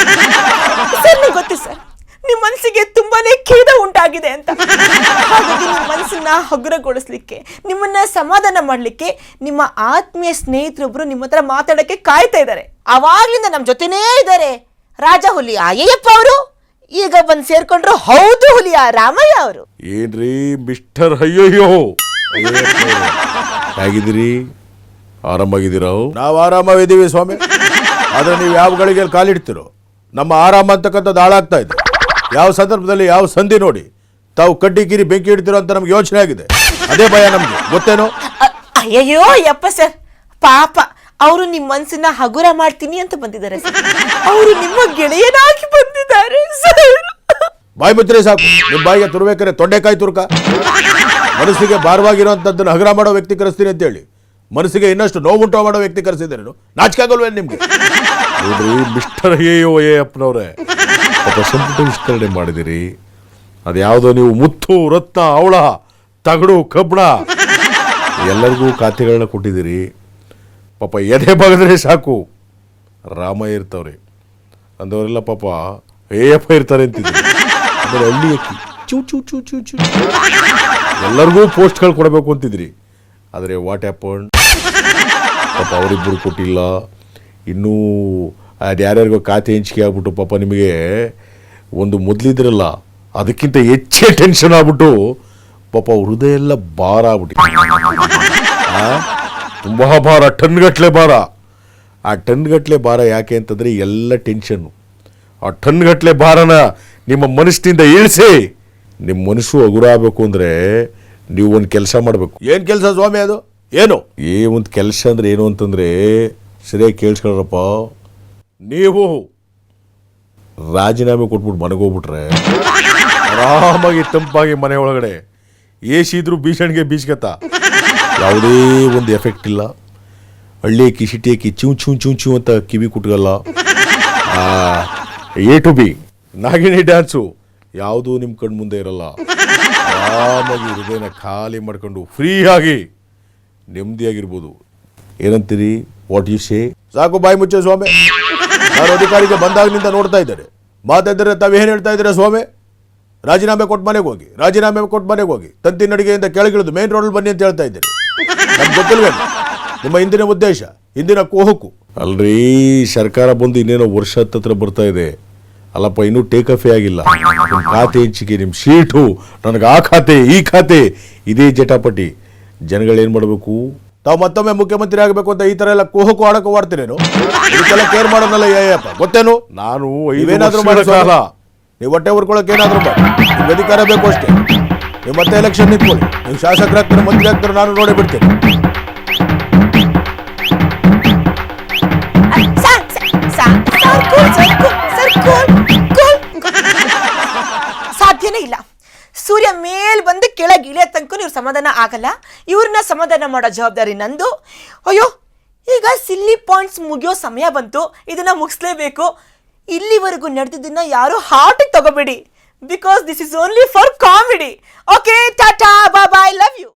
ಗೊತ್ತು ಸರ್, ನಿಮ್ಮ ಮನಸ್ಸಿಗೆ ತುಂಬಾನೇ ಖೇದ ಉಂಟಾಗಿದೆ ಅಂತ. ಹಾಗಾಗಿ ನಿಮ್ಮ ಮನಸ್ಸನ್ನ ಹಗುರಗೊಳಿಸ್ಲಿಕ್ಕೆ, ನಿಮ್ಮನ್ನ ಸಮಾಧಾನ ಮಾಡ್ಲಿಕ್ಕೆ ನಿಮ್ಮ ಆತ್ಮೀಯ ಸ್ನೇಹಿತರೊಬ್ರು ನಿಮ್ಮ ಹತ್ರ ಮಾತಾಡಕ್ಕೆ ಕಾಯ್ತಾ ಇದ್ದಾರೆ. ಅವಾಗ್ಲಿಂದ ನಮ್ಮ ಜೊತೆನೇ ಇದ್ದಾರೆ ರಾಜ ಹುಲಿಯ ಅಯ್ಯಪ್ಪ ಅವರು. ಈಗ ಬಂದು ಸೇರ್ಕೊಂಡ್ರು ಹೌದು ಹುಲಿಯ ರಾಮಯ್ಯ ಅವರು. ಏನ್ರಿ ಮಿಸ್ಟರ್ ಅಯ್ಯೋಯ್ಯೋ, ಹೇಗಿದ್ದೀರಿ? ಆರಾಮಾಗಿದ್ದೀರಾ? ನಾವು ಆರಾಮಾಗಿದ್ದೀವಿ ಸ್ವಾಮಿ. ಆದ್ರೆ ನೀವು ಯಾವ ಗಳಿಗೆ ಕಾಲಿಡ್ತಿರೋ ನಮ್ಮ ಆರಾಮ ಅಂತಕ್ಕಂಥದ್ದು ಹಾಳಾಗ್ತಾ ಇದೆ. ಯಾವ ಸಂದರ್ಭದಲ್ಲಿ ಯಾವ ಸಂಧಿ ನೋಡಿ ತಾವು ಕಡ್ಡಿ ಕಿರಿ ಬೆಂಕಿ ಇಡ್ತಿರೋ ಅಂತ ನಮ್ಗೆ ಯೋಚನೆ ಆಗಿದೆ. ಅದೇ ಭಯ ನಮ್ಗೆ, ಗೊತ್ತೇನೋ? ಅಯ್ಯಯ್ಯೋ ಯಪ್ಪ ಸರ್, ಪಾಪ ಅವರು ನಿಮ್ಮ ಮನಸ್ಸನ್ನ ಹಗುರ ಮಾಡ್ತೀನಿ ಅಂತ ಬಂದಿದ್ದಾರೆ ಸರ್. ಅವರು ನಿಮ್ಮ ಗೆಳೆಯನಾಗಿ ಬಂದಿದ್ದಾರೆ ಸರ್. ಬಾಯಿ ಮುಚ್ಚರೆ ಸಾಕು. ನಿಮ್ಮ ಬಾಯಿಗೆ ತುರ್ಬೇಕಾರೆ ತೊಂಡೆಕಾಯಿ ತುರ್ಕ. ಮನಸ್ಸಿಗೆ ಭಾರವಾಗಿರುವಂತದ್ದನ್ನು ಹಗುರ ಮಾಡೋ ವ್ಯಕ್ತಿ ಕರೆಸ್ತೀನಿ ಅಂತ ಹೇಳಿ ಮನಸ್ಸಿಗೆ ಇನ್ನಷ್ಟು ನೋವುಂಟು ಮಾಡೋ ವ್ಯಕ್ತಿ ಕರೆಸಿದ್ದೇನೆ. ನಾಚಿಕೆ ಆಗಲ್ವೇನು ನಿಮ್ಗೆ? ನೋಡ್ರಿ ಮಿಸ್ಟರ್ ಅಪ್ಪನವ್ರೆ, ಸಂಪುಟ ವಿಸ್ತರಣೆ ಮಾಡಿದಿರಿ. ಅದ್ಯಾವುದೋ ನೀವು ಮುತ್ತು, ರತ್ನ, ಅವಳ, ತಗಡು, ಕಬ್ಬಣ ಎಲ್ಲರಿಗೂ ಖಾತೆಗಳನ್ನ ಕೊಟ್ಟಿದ್ದೀರಿ. ಪಾಪ ಎದೆ ಬಗದ್ರೆ ಸಾಕು ರಾಮ ಇರ್ತವ್ರೆ ಅಂದವರೆಲ್ಲ ಪಾಪ ಏಯಪ್ಪ ಇರ್ತಾರೆ ಅಂತಿದ್ರು. ಆಮೇಲೆ ಹಳ್ಳಿ ಅಕ್ಕಿ ಚೂ ಚೂ ಚೂ ಚೂ ಚೂ ಎಲ್ಲರಿಗೂ ಪೋಸ್ಟ್ಗಳು ಕೊಡಬೇಕು ಅಂತಿದ್ರಿ. ಆದರೆ ವಾಟ್ ಹ್ಯಾಪನ್, ಪಾಪ ಅವರಿಬ್ಬರು ಕೊಟ್ಟಿಲ್ಲ. ಇನ್ನೂ ಅದು ಯಾರ್ಯಾರಿಗೋ ಖಾತೆ ಹಂಚಿಕೆ ಆಗ್ಬಿಟ್ಟು ಪಾಪ ನಿಮಗೆ ಒಂದು ಮೊದಲಿದ್ರಲ್ಲ ಅದಕ್ಕಿಂತ ಹೆಚ್ಚೇ ಟೆನ್ಷನ್ ಆಗ್ಬಿಟ್ಟು ಪಾಪ ಹೃದಯ ಎಲ್ಲ ಭಾರ ಆಗ್ಬಿಟ್ಟು ತುಂಬ ಭಾರ, ಟನ್ಗಟ್ಟಲೆ ಭಾರ. ಆ ಟನ್ಗಟ್ಟಲೆ ಭಾರ ಯಾಕೆ ಅಂತಂದರೆ ಎಲ್ಲ ಟೆನ್ಷನ್ನು. ಆ ಟನ್ಗಟ್ಟಲೆ ಭಾರನ ನಿಮ್ಮ ಮನಸ್ಸಿನಿಂದ ಇಳಿಸಿ ನಿಮ್ಮ ಮನಸ್ಸು ಹಗುರ ಆಗಬೇಕು ಅಂದರೆ ನೀವು ಒಂದು ಕೆಲಸ ಮಾಡಬೇಕು. ಏನು ಕೆಲಸ ಸ್ವಾಮಿ ಅದು? ಏನು ಒಂದು ಕೆಲಸ ಅಂದರೆ ಏನು ಅಂತಂದರೆ ಸರಿಯಾಗಿ ಕೇಳಿಸ್ಕೊಳ್ರಪ್ಪ. ನೀವು ರಾಜೀನಾಮೆ ಕೊಟ್ಬಿಟ್ಟು ಮನೆಗೆ ಹೋಗ್ಬಿಟ್ರೆ ಆರಾಮಾಗಿ ತಂಪಾಗಿ ಮನೆ ಒಳಗಡೆ ಎ ಸಿ ಇದ್ರೂ ಭೀಷಣಿಗೆ ಬೀಸ್ಕತ್ತ, ಯಾವುದೇ ಒಂದು ಎಫೆಕ್ಟ್ ಇಲ್ಲ. ಹಳ್ಳಿ ಅಕ್ಕಿ ಸಿಟಿ ಅಕ್ಕಿ ಚೂ ಚೂ ಚೂ ಚೂ ಅಂತ ಕಿವಿ ಕುಟ್ಗಲ್ಲ. ಎ ಟು ಬಿ ನಾಗಿಣಿ ಡ್ಯಾನ್ಸು ಯಾವುದೂ ನಿಮ್ಮ ಕಣ್ಣು ಮುಂದೆ ಇರಲ್ಲ. ಆರಾಮಾಗಿ ಹೃದಯನ ಖಾಲಿ ಮಾಡ್ಕೊಂಡು ಫ್ರೀಯಾಗಿ ನೆಮ್ಮದಿಯಾಗಿರ್ಬೋದು. ಏನಂತೀರಿ? What you say? ಸಾಕು ಬಾಯಿ ಮುಚ್ಚೆ ಸ್ವಾಮಿ. ನಾನು ಅಧಿಕಾರಿಗೆ ಬಂದಾಗಿನಿಂದ ನೋಡ್ತಾ ಇದ್ದಾರೆ. ಮಾತಾಡಿದ್ರೆ ತಾವೇನು ಹೇಳ್ತಾ ಇದ್ದೀರಾ ಸ್ವಾಮಿ? ರಾಜೀನಾಮೆ ಕೊಟ್ಟು ಮನೆಗೆ ಹೋಗಿ, ರಾಜೀನಾಮೆ ಕೊಟ್ಟು ಮನೆಗೆ ಹೋಗಿ, ತಂತಿ ನಡಿಗೆಯಿಂದ ಕೆಳಗಿಳಿದು ಮೇನ್ ರೋಡಲ್ಲಿ ಬನ್ನಿ ಅಂತ ಹೇಳ್ತಾ ಇದ್ದೀರಿ. ನಮ್ಗೆ ಗೊತ್ತಿಲ್ವೇನು ನಿಮ್ಮ ಹಿಂದಿನ ಉದ್ದೇಶ, ಹಿಂದಿನ ಕೋಹಕು? ಅಲ್ರೀ, ಸರ್ಕಾರ ಬಂದು ಇನ್ನೇನೋ ವರ್ಷ ಹತ್ರ ಬರ್ತಾ ಇದೆ ಅಲ್ಲಪ್ಪ, ಇನ್ನೂ ಟೇಕ್ ಆಫೇ ಆಗಿಲ್ಲ. ನಿಮ್ಮ ಖಾತೆ ಹಂಚಿಕೆ, ನಿಮ್ಮ ಸೀಟು, ನನಗೆ ಆ ಖಾತೆ ಈ ಖಾತೆ, ಇದೇ ಜಟಾಪಟಿ. ಜನಗಳೇನು ಮಾಡಬೇಕು? ತಾವು ಮತ್ತೊಮ್ಮೆ ಮುಖ್ಯಮಂತ್ರಿ ಆಗಬೇಕು ಅಂತ ಈ ಥರ ಎಲ್ಲ ಕೋಹಕು ಆಡೋಕೆ ಮಾಡ್ತೀರೇನು? ಇದಕ್ಕೆಲ್ಲ ಕೇರ್ ಮಾಡೋನಲ್ಲ ಏಯಪ್ಪ, ಗೊತ್ತೇನು? ನಾನು ಇವೇನಾದರೂ ಮಾಡೋಕ್ಕಾಗಲ್ಲ. ನೀವು ಹೊಟ್ಟೆ ಉರ್ಕೊಳ್ಳೋಕೆ ಏನಾದರೂ ಮಾಡಿ, ನಿಮ್ಗೆ ಅಧಿಕಾರ ಬೇಕು ಅಷ್ಟೇ. ನೀವು ಮತ್ತೆ ಎಲೆಕ್ಷನ್ ನಿಂತ್ಕೊಳ್ಳಿ, ನೀವು ಶಾಸಕರಾಗ್ತಾರೆ, ಮಂತ್ರಿ ಆಗ್ತಾರೆ, ನಾನು ನೋಡೇ ಬಿಡ್ತೇನೆ. ಸಾಧ್ಯನೇ ಇಲ್ಲ. ಸೂರ್ಯ ಮೇಲ್ ಬಂದು ಕೆಳಗೆ ಇಳಿಯ ತನಕ ಇವ್ರ ಸಮಾಧಾನ ಆಗಲ್ಲ. ಇವ್ರನ್ನ ಸಮಾಧಾನ ಮಾಡೋ ಜವಾಬ್ದಾರಿ ನಂದು. ಅಯ್ಯೋ, ಈಗ ಸಿಲ್ಲಿ ಪಾಯಿಂಟ್ಸ್ ಮುಗಿಯೋ ಸಮಯ ಬಂತು, ಇದನ್ನ ಮುಗಿಸ್ಲೇಬೇಕು. ಇಲ್ಲಿವರೆಗೂ ನಡೆದಿದ್ದನ್ನ ಯಾರು ಹಾರ್ಟ್ ತಗೋಬೇಡಿ, because this is only for comedy. Okay, tata, bye bye, love you.